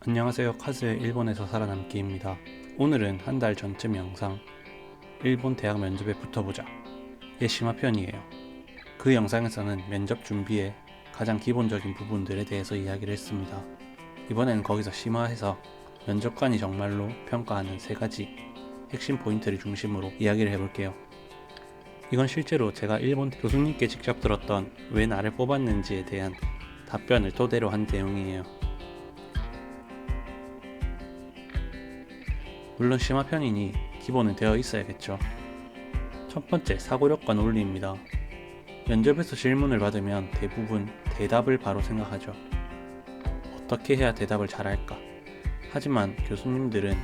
안녕하세요. 카즈의 일본에서 살아남기입니다. 오늘은 한 달 전쯤 영상 일본 대학 면접에 붙어보자 의 심화편이에요. 그 영상에서는 면접 준비의 가장 기본적인 부분들에 대해서 이야기를 했습니다. 이번에는 거기서 심화해서 면접관이 정말로 평가하는 3가지 핵심 포인트를 중심으로 이야기를 해볼게요. 이건 실제로 제가 일본 교수님께 직접 들었던 왜 나를 뽑았는지에 대한 답변을 토대로 한 내용이에요. 물론 심화편이니 기본은 되어 있어야겠죠. 첫 번째, 사고력과 논리입니다. 면접에서 질문을 받으면 대부분 대답을 바로 생각하죠. 어떻게 해야 대답을 잘할까? 하지만 교수님들은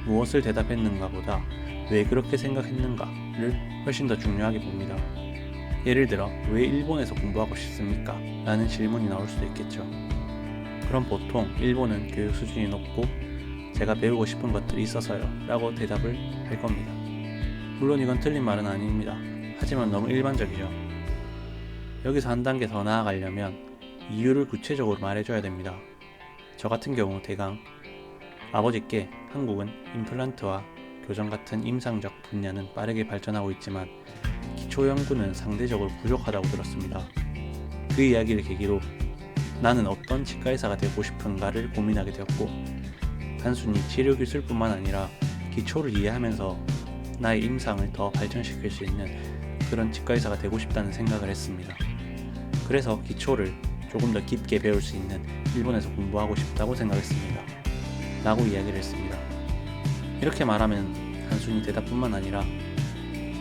무엇을 대답했는가 보다 왜 그렇게 생각했는가를 훨씬 더 중요하게 봅니다. 예를 들어, 왜 일본에서 공부하고 싶습니까? 라는 질문이 나올 수도 있겠죠. 그럼 보통 일본은 교육 수준이 높고 제가 배우고 싶은 것들이 있어서요 라고 대답을 할 겁니다. 물론 이건 틀린 말은 아닙니다. 하지만 너무 일반적이죠. 여기서 한 단계 더 나아가려면 이유를 구체적으로 말해줘야 됩니다. 저 같은 경우 대강 아버지께 한국은 임플란트와 교정 같은 임상적 분야는 빠르게 발전하고 있지만 기초 연구는 상대적으로 부족하다고 들었습니다. 그 이야기를 계기로 나는 어떤 치과의사가 되고 싶은가를 고민하게 되었고, 단순히 치료 기술뿐만 아니라 기초를 이해하면서 나의 임상을 더 발전시킬 수 있는 그런 치과의사가 되고 싶다는 생각을 했습니다. 그래서 기초를 조금 더 깊게 배울 수 있는 일본에서 공부하고 싶다고 생각했습니다. 라고 이야기를 했습니다. 이렇게 말하면 단순히 대답뿐만 아니라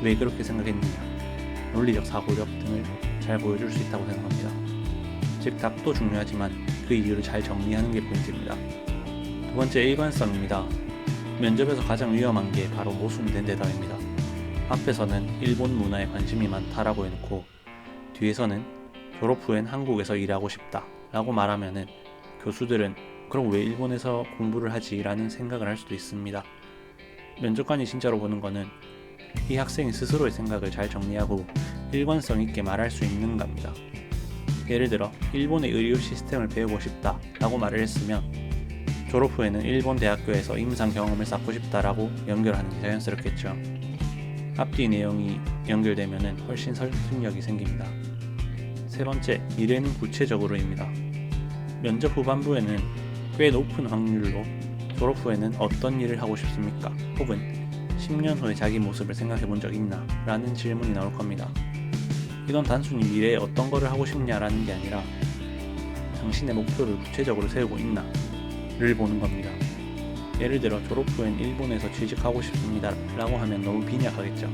왜 그렇게 생각했느냐, 논리적 사고력 등을 잘 보여줄 수 있다고 생각합니다. 즉, 답도 중요하지만 그 이유를 잘 정리하는 게 포인트입니다. 두 번째, 일관성입니다. 면접에서 가장 위험한 게 바로 모순된 대답입니다. 앞에서는 일본 문화에 관심이 많다라고 해놓고 뒤에서는 졸업 후엔 한국에서 일하고 싶다 라고 말하면은 교수들은 그럼 왜 일본에서 공부를 하지? 라는 생각을 할 수도 있습니다. 면접관이 진짜로 보는 거는 이 학생이 스스로의 생각을 잘 정리하고 일관성 있게 말할 수 있는가입니다. 예를 들어, 일본의 의료 시스템을 배우고 싶다 라고 말을 했으면 졸업 후에는 일본 대학교에서 임상 경험을 쌓고 싶다라고 연결하는 게 자연스럽겠죠. 앞뒤 내용이 연결되면 훨씬 설득력이 생깁니다. 세 번째, 미래는 구체적으로입니다. 면접 후반부에는 꽤 높은 확률로 졸업 후에는 어떤 일을 하고 싶습니까? 혹은 10년 후에 자기 모습을 생각해 본 적 있나? 라는 질문이 나올 겁니다. 이건 단순히 미래에 어떤 거를 하고 싶냐라는 게 아니라 당신의 목표를 구체적으로 세우고 있나? 를 보는 겁니다. 예를 들어, 졸업 후엔 일본에서 취직하고 싶습니다 라고 하면 너무 빈약하겠죠.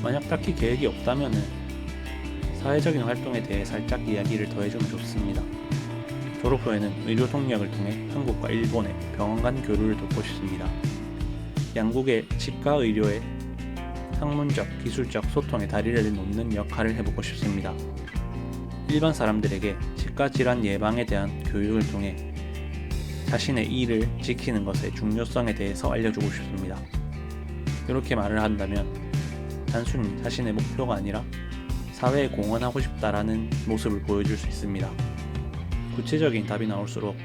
만약 딱히 계획이 없다면 사회적인 활동에 대해 살짝 이야기를 더해주면 좋습니다. 졸업 후에는 의료 동력을 통해 한국과 일본의 병원 간 교류를 돕고 싶습니다. 양국의 치과 의료의 학문적, 기술적 소통의 다리를 놓는 역할을 해보고 싶습니다. 일반 사람들에게 치과 질환 예방에 대한 교육을 통해 자신의 일을 지키는 것의 중요성에 대해서 알려주고 싶습니다. 이렇게 말을 한다면 단순히 자신의 목표가 아니라 사회에 공헌하고 싶다라는 모습을 보여줄 수 있습니다. 구체적인 답이 나올수록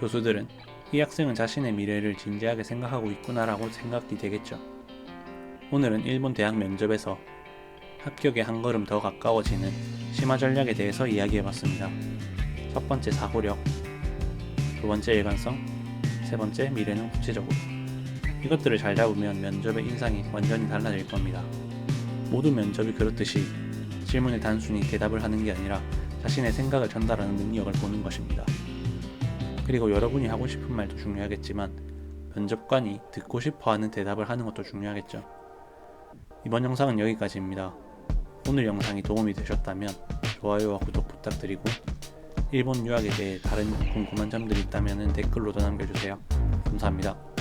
교수들은 이 학생은 자신의 미래를 진지하게 생각하고 있구나라고 생각이 되겠죠. 오늘은 일본 대학 면접에서 합격에 한 걸음 더 가까워지는 심화 전략에 대해서 이야기해봤습니다. 첫 번째, 사고력. 두 번째, 일관성. 세 번째, 미래는 구체적으로. 이것들을 잘 잡으면 면접의 인상이 완전히 달라질 겁니다. 모두 면접이 그렇듯이 질문에 단순히 대답을 하는 게 아니라 자신의 생각을 전달하는 능력을 보는 것입니다. 그리고 여러분이 하고 싶은 말도 중요하겠지만 면접관이 듣고 싶어하는 대답을 하는 것도 중요하겠죠. 이번 영상은 여기까지입니다. 오늘 영상이 도움이 되셨다면 좋아요와 구독 부탁드리고, 일본 유학에 대해 다른 궁금한 점들이 있다면 댓글로도 남겨주세요. 감사합니다.